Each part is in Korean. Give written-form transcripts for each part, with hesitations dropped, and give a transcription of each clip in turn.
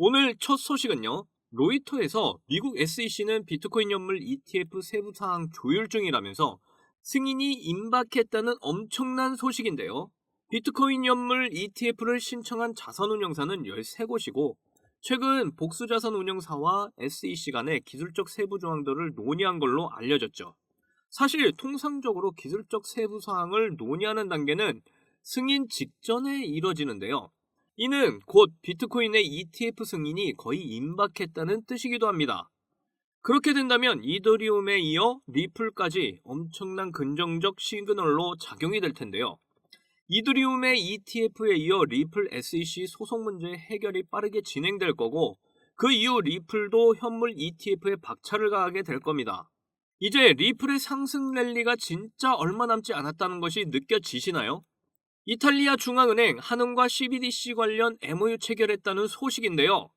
오늘 첫 소식은요. 로이터에서 미국 SEC는 비트코인 연물 ETF 세부 사항 조율 중이라면서 승인이 임박했다는 엄청난 소식인데요. 비트코인 연물 ETF를 신청한 자산운용사는 13곳이고 최근 복수자산운용사와 SEC 간의 기술적 세부 조항들을 논의한 걸로 알려졌죠. 사실 통상적으로 기술적 세부 사항을 논의하는 단계는 승인 직전에 이뤄지는데요. 이는 곧 비트코인의 ETF 승인이 거의 임박했다는 뜻이기도 합니다. 그렇게 된다면 이더리움에 이어 리플까지 엄청난 긍정적 시그널로 작용이 될 텐데요. 이더리움의 ETF에 이어 리플 SEC 소송 문제 해결이 빠르게 진행될 거고 그 이후 리플도 현물 ETF에 박차를 가하게 될 겁니다. 이제 리플의 상승 랠리가 진짜 얼마 남지 않았다는 것이 느껴지시나요? 이탈리아 중앙은행 한은과 CBDC 관련 MOU 체결했다는 소식인데요.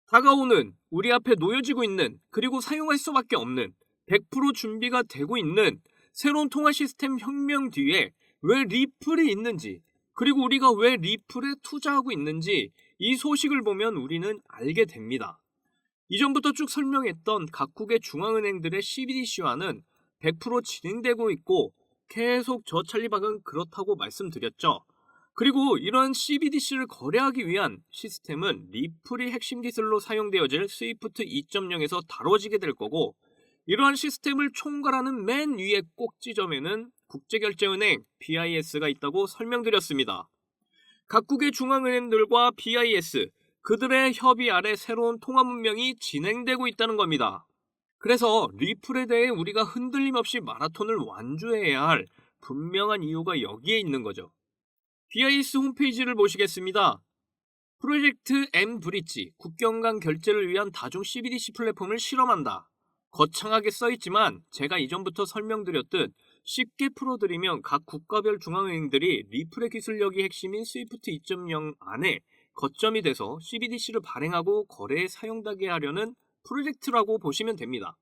다가오는 우리 앞에 놓여지고 있는 그리고 사용할 수밖에 없는 100% 준비가 되고 있는 새로운 통화 시스템 혁명 뒤에 왜 리플이 있는지 그리고 우리가 왜 리플에 투자하고 있는지 이 소식을 보면 우리는 알게 됩니다. 이전부터 쭉 설명했던 각국의 중앙은행들의 CBDC화는 100% 진행되고 있고 계속 저 찰리박은 그렇다고 말씀드렸죠. 그리고 이러한 CBDC를 거래하기 위한 시스템은 리플이 핵심 기술로 사용되어질 스위프트 2.0에서 다뤄지게 될 거고 이러한 시스템을 총괄하는 맨 위의 꼭지점에는 국제결제은행 BIS가 있다고 설명드렸습니다. 각국의 중앙은행들과 BIS, 그들의 협의 아래 새로운 통화 문명이 진행되고 있다는 겁니다. 그래서 리플에 대해 우리가 흔들림 없이 마라톤을 완주해야 할 분명한 이유가 여기에 있는 거죠. BIS 홈페이지를 보시겠습니다. 프로젝트 M 브릿지, 국경 간 결제를 위한 다중 CBDC 플랫폼을 실험한다. 거창하게 써있지만 제가 이전부터 설명드렸듯 쉽게 풀어드리면 각 국가별 중앙은행들이 리플의 기술력이 핵심인 스위프트 2.0 안에 거점이 돼서 CBDC를 발행하고 거래에 사용되게 하려는 프로젝트라고 보시면 됩니다.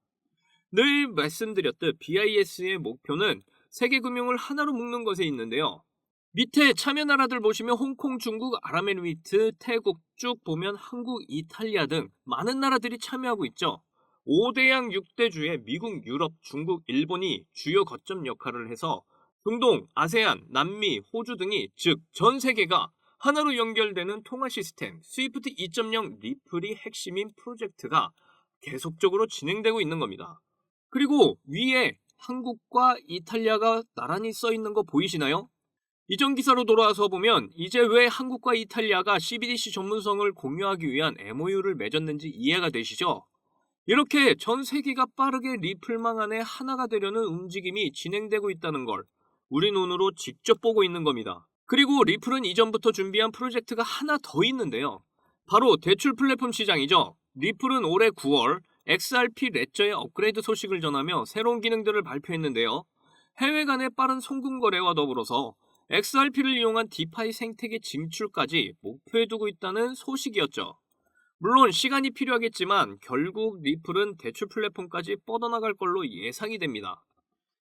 늘 말씀드렸듯 BIS의 목표는 세계 금융을 하나로 묶는 것에 있는데요. 밑에 참여 나라들 보시면 홍콩, 중국, 아랍에미리트, 태국 쭉 보면 한국, 이탈리아 등 많은 나라들이 참여하고 있죠. 5대양 6대주의 미국, 유럽, 중국, 일본이 주요 거점 역할을 해서 중동, 아세안, 남미, 호주 등이 즉 전 세계가 하나로 연결되는 통화 시스템 스위프트 2.0 리플이 핵심인 프로젝트가 계속적으로 진행되고 있는 겁니다. 그리고 위에 한국과 이탈리아가 나란히 써 있는 거 보이시나요? 이전 기사로 돌아와서 보면 이제 왜 한국과 이탈리아가 CBDC 전문성을 공유하기 위한 MOU를 맺었는지 이해가 되시죠? 이렇게 전 세계가 빠르게 리플망 안에 하나가 되려는 움직임이 진행되고 있다는 걸 우리 눈으로 직접 보고 있는 겁니다. 그리고 리플은 이전부터 준비한 프로젝트가 하나 더 있는데요. 바로 대출 플랫폼 시장이죠. 리플은 올해 9월 XRP 레저의 업그레이드 소식을 전하며 새로운 기능들을 발표했는데요. 해외 간의 빠른 송금 거래와 더불어서 XRP를 이용한 디파이 생태계 진출까지 목표에 두고 있다는 소식이었죠. 물론 시간이 필요하겠지만 결국 리플은 대출 플랫폼까지 뻗어나갈 걸로 예상이 됩니다.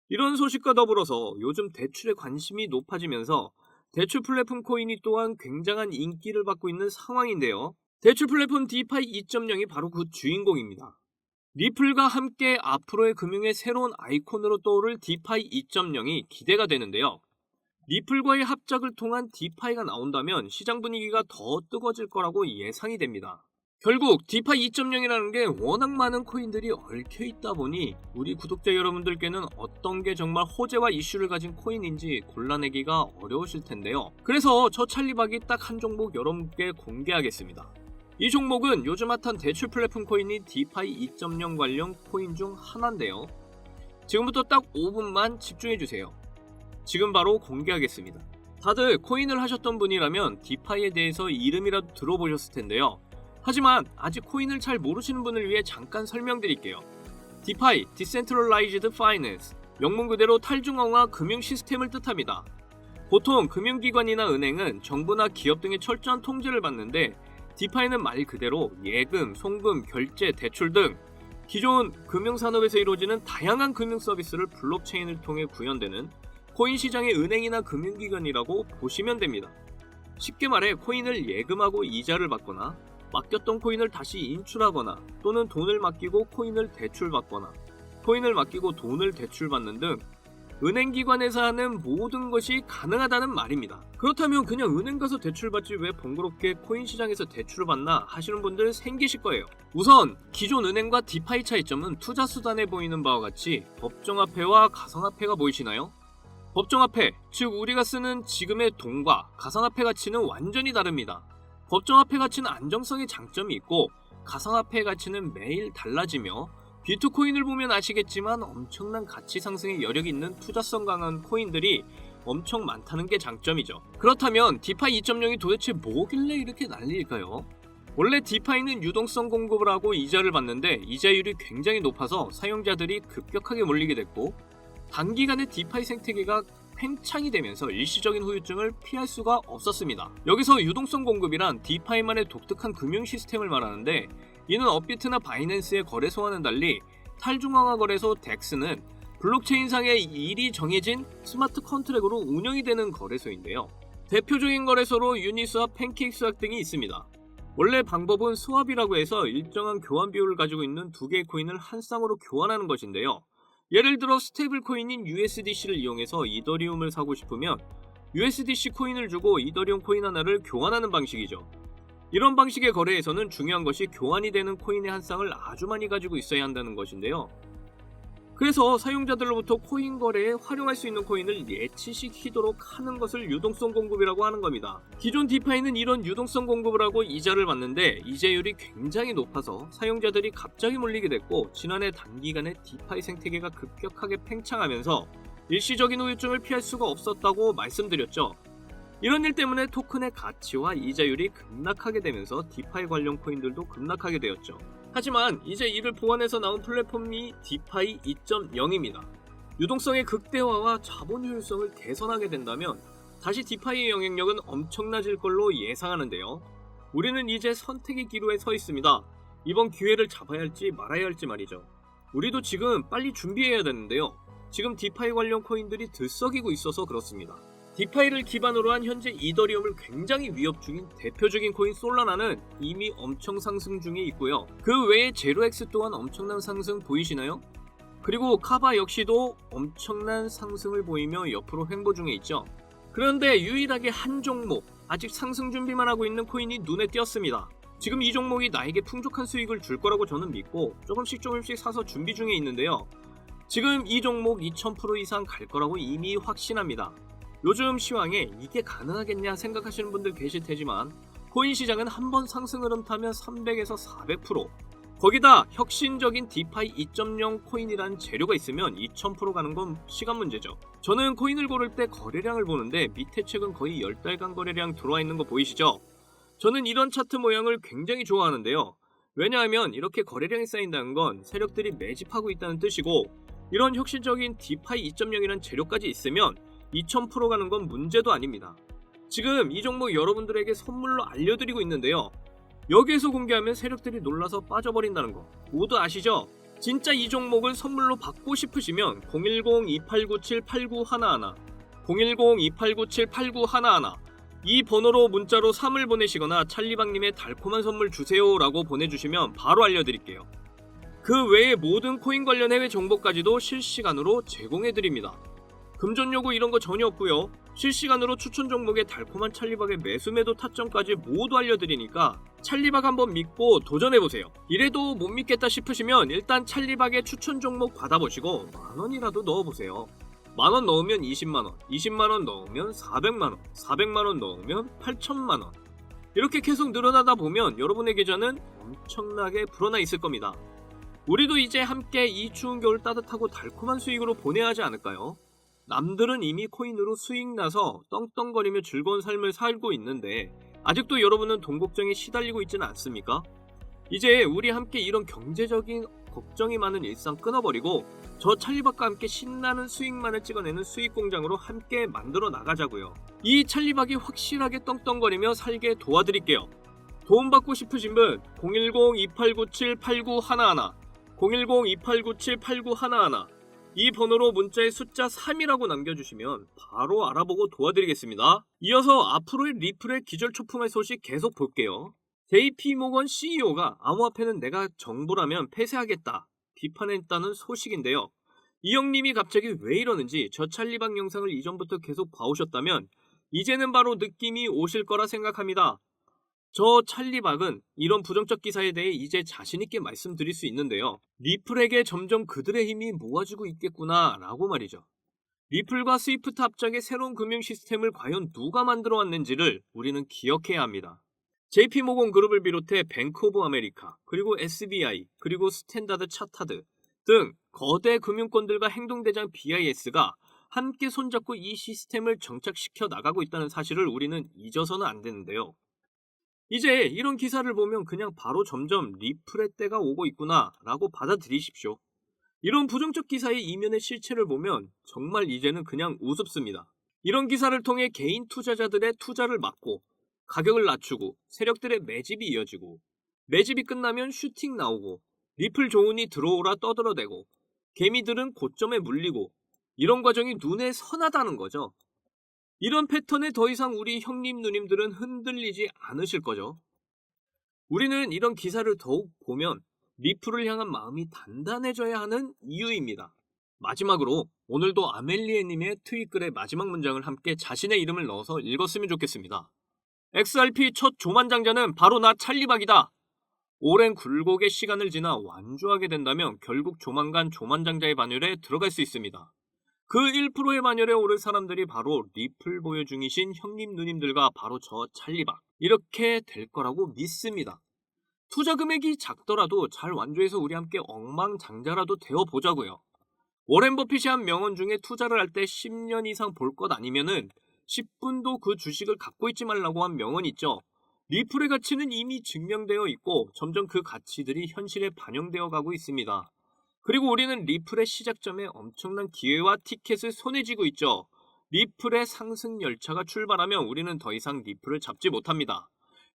이런 소식과 더불어서 요즘 대출에 관심이 높아지면서 대출 플랫폼 코인이 또한 굉장한 인기를 받고 있는 상황인데요. 대출 플랫폼 디파이 2.0이 바로 그 주인공입니다. 리플과 함께 앞으로의 금융의 새로운 아이콘으로 떠오를 디파이 2.0이 기대가 되는데요. 리플과의 합작을 통한 디파이가 나온다면 시장 분위기가 더 뜨거워질 거라고 예상이 됩니다. 결국 디파이 2.0이라는 게 워낙 많은 코인들이 얽혀 있다 보니 우리 구독자 여러분들께는 어떤 게 정말 호재와 이슈를 가진 코인인지 골라내기가 어려우실 텐데요. 그래서 저 찰리박이 딱 한 종목 여러분께 공개하겠습니다. 이 종목은 요즘 핫한 대출 플랫폼 코인인 디파이 2.0 관련 코인 중 하나인데요. 지금부터 딱 5분만 집중해주세요. 지금 바로 공개하겠습니다. 다들 코인을 하셨던 분이라면 디파이에 대해서 이름이라도 들어보셨을 텐데요. 하지만 아직 코인을 잘 모르시는 분을 위해 잠깐 설명드릴게요. 디파이, Decentralized Finance, 명문 그대로 탈중앙화 금융 시스템을 뜻합니다. 보통 금융기관이나 은행은 정부나 기업 등의 철저한 통제를 받는데 디파이는 말 그대로 예금, 송금, 결제, 대출 등 기존 금융산업에서 이루어지는 다양한 금융 서비스를 블록체인을 통해 구현되는 코인 시장의 은행이나 금융기관이라고 보시면 됩니다. 쉽게 말해 코인을 예금하고 이자를 받거나 맡겼던 코인을 다시 인출하거나 또는 돈을 맡기고 코인을 대출받거나 코인을 맡기고 돈을 대출받는 등 은행기관에서 하는 모든 것이 가능하다는 말입니다. 그렇다면 그냥 은행 가서 대출받지 왜 번거롭게 코인 시장에서 대출을 받나 하시는 분들 생기실 거예요. 우선 기존 은행과 디파이 차이점은 투자 수단에 보이는 바와 같이 법정화폐와 가상화폐가 보이시나요? 법정화폐, 즉 우리가 쓰는 지금의 돈과 가상화폐 가치는 완전히 다릅니다. 법정화폐 가치는 안정성의 장점이 있고 가상화폐 가치는 매일 달라지며 비트코인을 보면 아시겠지만 엄청난 가치 상승의 여력이 있는 투자성 강한 코인들이 엄청 많다는 게 장점이죠. 그렇다면 디파이 2.0이 도대체 뭐길래 이렇게 난리일까요? 원래 디파이는 유동성 공급을 하고 이자를 받는데 이자율이 굉장히 높아서 사용자들이 급격하게 몰리게 됐고 단기간에 디파이 생태계가 팽창이 되면서 일시적인 후유증을 피할 수가 없었습니다. 여기서 유동성 공급이란 디파이만의 독특한 금융 시스템을 말하는데 이는 업비트나 바이낸스의 거래소와는 달리 탈중앙화 거래소 덱스는 블록체인상의 일이 정해진 스마트 컨트랙으로 운영이 되는 거래소인데요. 대표적인 거래소로 유니스왑, 팬케이크스왑 등이 있습니다. 원래 방법은 스왑이라고 해서 일정한 교환 비율을 가지고 있는 두 개의 코인을 한 쌍으로 교환하는 것인데요. 예를 들어 스테이블 코인인 USDC를 이용해서 이더리움을 사고 싶으면 USDC 코인을 주고 이더리움 코인 하나를 교환하는 방식이죠. 이런 방식의 거래에서는 중요한 것이 교환이 되는 코인의 한 쌍을 아주 많이 가지고 있어야 한다는 것인데요. 그래서 사용자들로부터 코인 거래에 활용할 수 있는 코인을 예치시키도록 하는 것을 유동성 공급이라고 하는 겁니다. 기존 디파이는 이런 유동성 공급을 하고 이자를 받는데 이자율이 굉장히 높아서 사용자들이 갑자기 몰리게 됐고 지난해 단기간에 디파이 생태계가 급격하게 팽창하면서 일시적인 후유증을 피할 수가 없었다고 말씀드렸죠. 이런 일 때문에 토큰의 가치와 이자율이 급락하게 되면서 디파이 관련 코인들도 급락하게 되었죠. 하지만 이제 이를 보완해서 나온 플랫폼이 디파이 2.0입니다. 유동성의 극대화와 자본 효율성을 개선하게 된다면 다시 디파이의 영향력은 엄청나질 걸로 예상하는데요. 우리는 이제 선택의 기로에 서 있습니다. 이번 기회를 잡아야 할지 말아야 할지 말이죠. 우리도 지금 빨리 준비해야 되는데요. 지금 디파이 관련 코인들이 들썩이고 있어서 그렇습니다. 디파이를 기반으로 한 현재 이더리움을 굉장히 위협 중인 대표적인 코인 솔라나는 이미 엄청 상승 중에 있고요. 그 외에 제로엑스 또한 엄청난 상승 보이시나요? 그리고 카바 역시도 엄청난 상승을 보이며 옆으로 횡보 중에 있죠. 그런데 유일하게 한 종목, 아직 상승 준비만 하고 있는 코인이 눈에 띄었습니다. 지금 이 종목이 나에게 풍족한 수익을 줄 거라고 저는 믿고 조금씩 사서 준비 중에 있는데요. 지금 이 종목 2000% 이상 갈 거라고 이미 확신합니다. 요즘 시황에 이게 가능하겠냐 생각하시는 분들 계실 테지만 코인 시장은 한번 상승 흐름 타면 300에서 400% 거기다 혁신적인 디파이 2.0 코인이라는 재료가 있으면 2000% 가는 건 시간 문제죠. 저는 코인을 고를 때 거래량을 보는데 밑에 책은 거의 10달간 거래량 들어와 있는 거 보이시죠? 저는 이런 차트 모양을 굉장히 좋아하는데요. 왜냐하면 이렇게 거래량이 쌓인다는 건 세력들이 매집하고 있다는 뜻이고 이런 혁신적인 디파이 2.0이라는 재료까지 있으면 2000% 가는 건 문제도 아닙니다. 지금 이 종목 여러분들에게 선물로 알려드리고 있는데요. 여기에서 공개하면 세력들이 놀라서 빠져버린다는 거 모두 아시죠? 진짜 이 종목을 선물로 받고 싶으시면 010-2897-8911 010-2897-8911 이 번호로 문자로 3을 보내시거나 찰리박님의 달콤한 선물 주세요 라고 보내주시면 바로 알려드릴게요. 그 외에 모든 코인 관련 해외 정보까지도 실시간으로 제공해드립니다. 금전 요구 이런 거 전혀 없고요. 실시간으로 추천 종목의 달콤한 찰리박의 매수 매도 타점까지 모두 알려드리니까 찰리박 한번 믿고 도전해보세요. 이래도 못 믿겠다 싶으시면 일단 찰리박의 추천 종목 받아보시고 만원이라도 넣어보세요. 만원 넣으면 20만원, 20만원 넣으면 400만원, 400만원 넣으면 8천만원 이렇게 계속 늘어나다 보면 여러분의 계좌는 엄청나게 불어나 있을 겁니다. 우리도 이제 함께 이 추운 겨울 따뜻하고 달콤한 수익으로 보내야 하지 않을까요? 남들은 이미 코인으로 수익 나서 떵떵거리며 즐거운 삶을 살고 있는데 아직도 여러분은 돈 걱정에 시달리고 있지는 않습니까? 이제 우리 함께 이런 경제적인 걱정이 많은 일상 끊어버리고 저 찰리박과 함께 신나는 수익만을 찍어내는 수익공장으로 함께 만들어 나가자고요. 이 찰리박이 확실하게 떵떵거리며 살게 도와드릴게요. 도움받고 싶으신 분 010-2897-8911 010-2897-8911 이 번호로 문자에 숫자 3이라고 남겨주시면 바로 알아보고 도와드리겠습니다. 이어서 앞으로의 리플의 기절초풍할 소식 계속 볼게요. JP모건 CEO가 암호화폐는 내가 정부라면 폐쇄하겠다 비판했다는 소식인데요. 이 형님이 갑자기 왜 이러는지 저 찰리박 영상을 이전부터 계속 봐오셨다면 이제는 바로 느낌이 오실 거라 생각합니다. 저 찰리박은 이런 부정적 기사에 대해 이제 자신있게 말씀드릴 수 있는데요. 리플에게 점점 그들의 힘이 모아지고 있겠구나 라고 말이죠. 리플과 스위프트 합작의 새로운 금융 시스템을 과연 누가 만들어 왔는지를 우리는 기억해야 합니다. JP모건 그룹을 비롯해 뱅크 오브 아메리카, 그리고 SBI, 그리고 스탠다드 차타드 등 거대 금융권들과 행동대장 BIS가 함께 손잡고 이 시스템을 정착시켜 나가고 있다는 사실을 우리는 잊어서는 안 되는데요. 이제 이런 기사를 보면 그냥 바로 점점 리플의 때가 오고 있구나 라고 받아들이십시오. 이런 부정적 기사의 이면의 실체를 보면 정말 이제는 그냥 우습습니다. 이런 기사를 통해 개인 투자자들의 투자를 막고 가격을 낮추고 세력들의 매집이 이어지고 매집이 끝나면 슈팅 나오고 리플 좋으니 들어오라 떠들어대고 개미들은 고점에 물리고 이런 과정이 눈에 선하다는 거죠. 이런 패턴에 더 이상 우리 형님 누님들은 흔들리지 않으실 거죠. 우리는 이런 기사를 더욱 보면 리플을 향한 마음이 단단해져야 하는 이유입니다. 마지막으로 오늘도 아멜리에님의 트윗글의 마지막 문장을 함께 자신의 이름을 넣어서 읽었으면 좋겠습니다. XRP 첫 조만장자는 바로 나 찰리박이다. 오랜 굴곡의 시간을 지나 완주하게 된다면 결국 조만간 조만장자의 반열에 들어갈 수 있습니다. 그 1%의 반열에 오를 사람들이 바로 리플 보유 중이신 형님 누님들과 바로 저 찰리박 이렇게 될 거라고 믿습니다. 투자 금액이 작더라도 잘 완주해서 우리 함께 억망장자라도 되어보자고요. 워렌 버핏이 한 명언 중에 투자를 할 때 10년 이상 볼 것 아니면은 10분도 그 주식을 갖고 있지 말라고 한 명언 있죠. 리플의 가치는 이미 증명되어 있고 점점 그 가치들이 현실에 반영되어 가고 있습니다. 그리고 우리는 리플의 시작점에 엄청난 기회와 티켓을 손에 쥐고 있죠. 리플의 상승 열차가 출발하면 우리는 더 이상 리플을 잡지 못합니다.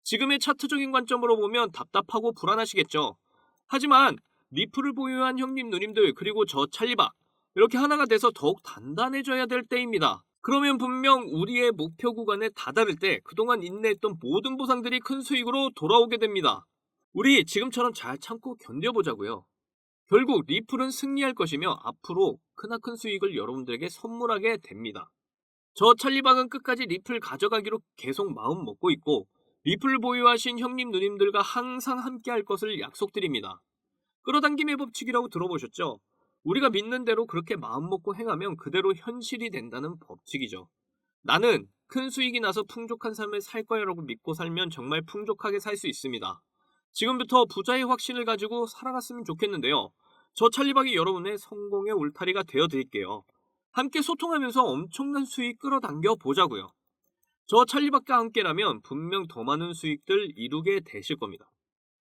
지금의 차트적인 관점으로 보면 답답하고 불안하시겠죠. 하지만 리플을 보유한 형님 누님들 그리고 저 찰리박 이렇게 하나가 돼서 더욱 단단해져야 될 때입니다. 그러면 분명 우리의 목표 구간에 다다를 때 그동안 인내했던 모든 보상들이 큰 수익으로 돌아오게 됩니다. 우리 지금처럼 잘 참고 견뎌보자고요. 결국 리플은 승리할 것이며 앞으로 크나큰 수익을 여러분들에게 선물하게 됩니다. 저 찰리박은 끝까지 리플 가져가기로 계속 마음 먹고 있고 리플 보유하신 형님 누님들과 항상 함께 할 것을 약속드립니다. 끌어당김의 법칙이라고 들어보셨죠? 우리가 믿는 대로 그렇게 마음 먹고 행하면 그대로 현실이 된다는 법칙이죠. 나는 큰 수익이 나서 풍족한 삶을 살 거야라고 믿고 살면 정말 풍족하게 살 수 있습니다. 지금부터 부자의 확신을 가지고 살아갔으면 좋겠는데요. 저 찰리박이 여러분의 성공의 울타리가 되어드릴게요. 함께 소통하면서 엄청난 수익 끌어당겨 보자고요. 저 찰리박과 함께라면 분명 더 많은 수익들 이루게 되실 겁니다.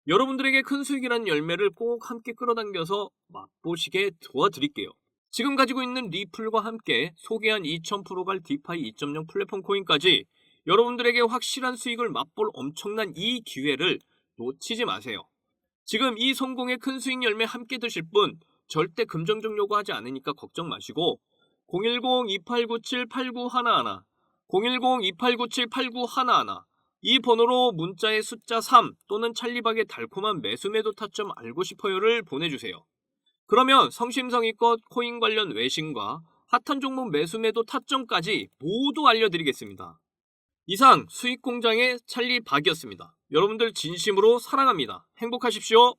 여러분들에게 큰 수익이라는 열매를 꼭 함께 끌어당겨서 맛보시게 도와드릴게요. 지금 가지고 있는 리플과 함께 소개한 2000%갈 디파이 2.0 플랫폼 코인까지 여러분들에게 확실한 수익을 맛볼 엄청난 이 기회를 놓치지 마세요. 지금 이 성공의 큰 수익 열매 함께 드실 분 절대 금전적 요구하지 않으니까 걱정 마시고 010-2897-8911 010-2897-8911 이 번호로 문자의 숫자 3 또는 찰리박의 달콤한 매수매도 타점 알고 싶어요를 보내주세요. 그러면 성심성의껏 코인 관련 외신과 핫한 종목 매수매도 타점까지 모두 알려드리겠습니다. 이상 수익공장의 찰리박이었습니다. 여러분들 진심으로 사랑합니다. 행복하십시오.